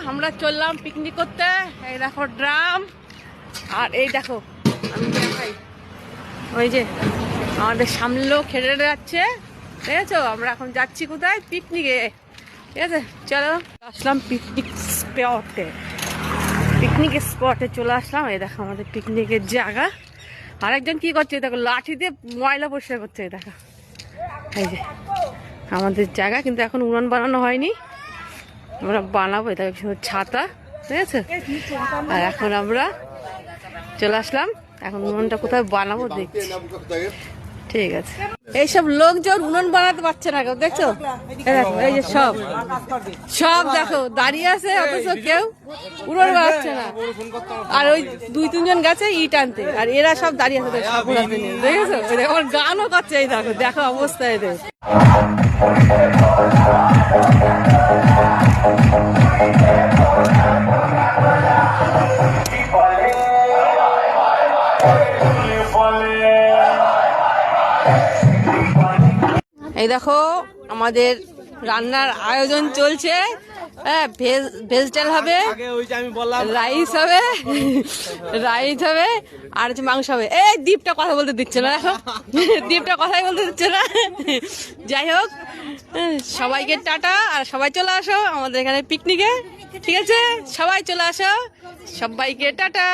আমরা চললাম পিকনিক করতে। এই দেখো ড্রাম, আর এই দেখো আমি দেখাই, ওই যে আমাদের সামনে লোক হেঁটে যাচ্ছে, ঠিক আছে? আমরা এখন যাচ্ছি কোথায়? পিকনিকে, ঠিক আছে? চলো, আসলাম পিকনিক স্পটে চলে আসলাম। এই দেখো আমাদের পিকনিকের জায়গা। আরেকজন কি করছে দেখো, লাঠি দিয়ে ময়লা পরিষ্কার করছে। দেখো এই যে আমাদের জায়গা, কিন্তু এখন উনুন বানানো হয়নি, আমরা বানাবো। এটা সুন্দর ছাতা, ঠিক আছে? আর এখন আমরা চলে আসলাম, এখন উনুনটা কোথায় বানাবো দেখছি, ঠিক আছে? এইসব লোকজন উনুন বানাতে পারছে না কেউ, দেখছো? এই যে সব দেখো দাঁড়িয়ে আছে, অথচ কেউ উনুন বানাচ্ছে না। আর ওই 2-3 জন গেছে ইট আনতে, আর এরা সব দাঁড়িয়ে আছে দেখেছো? আমার গানও করছে, এই দেখো দেখো অবস্থা এদের। এই দেখো আমাদের রান্নার আয়োজন চলছে। হ্যাঁ, ভেজ ডাল হবে, রাইস হবে, আর হচ্ছে মাংস হবে। এই দীপটা কথা বলতে দিচ্ছে না, দেখো দীপটা কথাই বলতে দিচ্ছে না। যাই হোক, সবাইকে টাটা, আর সবাই চলে আসো আমাদের এখানে পিকনিকে, ঠিক আছে? সবাই চলে আসো, সবাইকে টাটা।